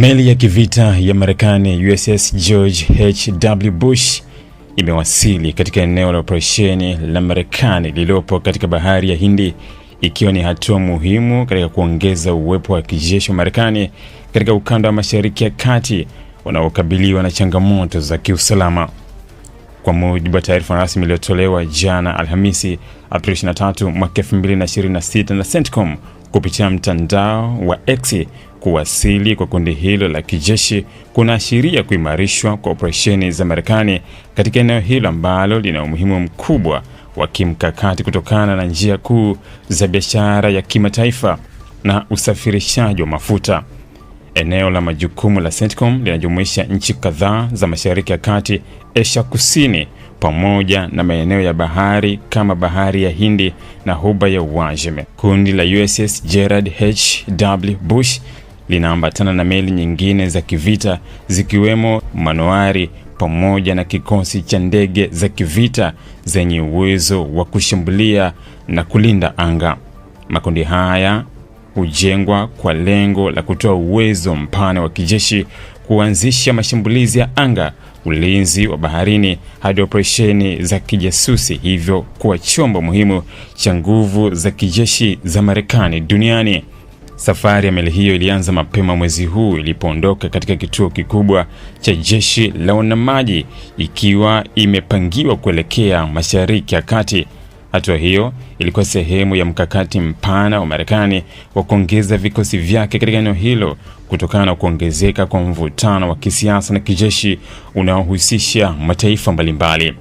Meli ya kivita ya Marekani USS George H.W. Bush imewasili katika eneo la operesheni la Marekani lililopo katika bahari ya Hindi, ikiwa ni hatua muhimu katika kuongeza uwepo wa kijeshi wa Marekani katika ukanda wa Mashariki ya Kati unaokabiliwa na changamoto za kiusalama. Kwa mujibu wa taarifa rasmi iliyotolewa jana Alhamisi, Aprili 23 mwaka 2026 na CENTCOM kupitia mtandao wa X, kuwasili kwa kundi hilo la kijeshi kunaashiria kuimarishwa kwa operesheni za Marekani katika eneo hilo ambalo lina umuhimu mkubwa wa kimkakati kutokana na njia kuu za biashara ya kimataifa na usafirishaji wa mafuta. Eneo la majukumu la CENTCOM linajumuisha nchi kadhaa za Mashariki ya Kati, Asia Kusini, pamoja na maeneo ya bahari kama Bahari ya Hindi na Ghuba ya Uajemi. Kundi la USS Gerald H.W. Bush linaambatana na meli nyingine za kivita zikiwemo manowari pamoja na kikosi cha ndege za kivita zenye uwezo wa kushambulia na kulinda anga. Makundi haya hujengwa kwa lengo la kutoa uwezo mpana wa kijeshi, kuanzisha mashambulizi ya anga, ulinzi wa baharini hadi operesheni za kijasusi, hivyo kuwa chombo muhimu cha nguvu za kijeshi za Marekani duniani. Safari ya meli hiyo ilianza mapema mwezi huu ilipoondoka katika kituo kikubwa cha jeshi la wanamaji, ikiwa imepangiwa kuelekea Mashariki ya Kati. Hatua hiyo ilikuwa sehemu ya mkakati mpana wa Marekani wa kuongeza vikosi vyake katika eneo hilo kutokana na kuongezeka kwa mvutano wa kisiasa na kijeshi unaohusisha mataifa mbalimbali.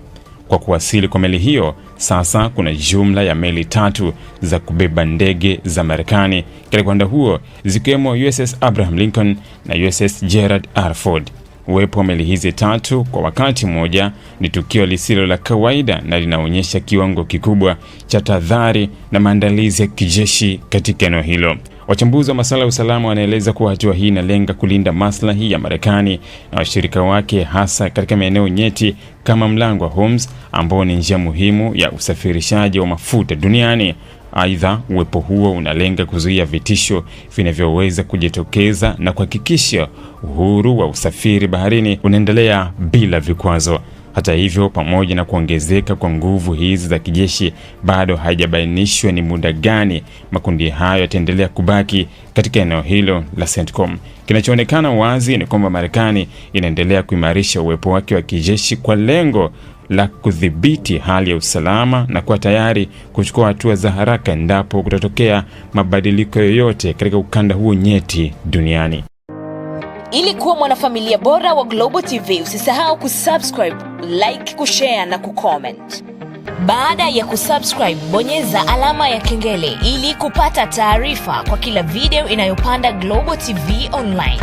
Kwa kuwasili kwa meli hiyo, sasa kuna jumla ya meli 3 za kubeba ndege za Marekani katika ukanda huo, zikiwemo USS Abraham Lincoln na USS Gerald R. Ford. Uwepo wa meli hizi 3 kwa wakati mmoja ni tukio lisilo la kawaida na linaonyesha kiwango kikubwa cha tahadhari na maandalizi ya kijeshi katika eneo hilo. Wachambuzi wa masuala ya usalama wanaeleza kuwa hatua hii inalenga kulinda maslahi ya Marekani na washirika wake, hasa katika maeneo nyeti kama mlango wa Hormuz ambao ni njia muhimu ya usafirishaji wa mafuta duniani. Aidha, uwepo huo unalenga kuzuia vitisho vinavyoweza kujitokeza na kuhakikisha uhuru wa usafiri baharini unaendelea bila vikwazo. Hata hivyo, pamoja na kuongezeka kwa nguvu hizi za kijeshi, bado haijabainishwa ni muda gani makundi hayo yataendelea kubaki katika eneo hilo la CENTCOM. Kinachoonekana wazi ni kwamba Marekani inaendelea kuimarisha uwepo wake wa kijeshi kwa lengo la kudhibiti hali ya usalama na kuwa tayari kuchukua hatua za haraka endapo kutatokea mabadiliko yoyote katika ukanda huo nyeti duniani. Ili kuwa mwanafamilia bora wa Global TV, usisahau kusubscribe, like, kushare na kucomment. Baada ya kusubscribe, bonyeza alama ya kengele ili kupata taarifa kwa kila video inayopanda Global TV Online.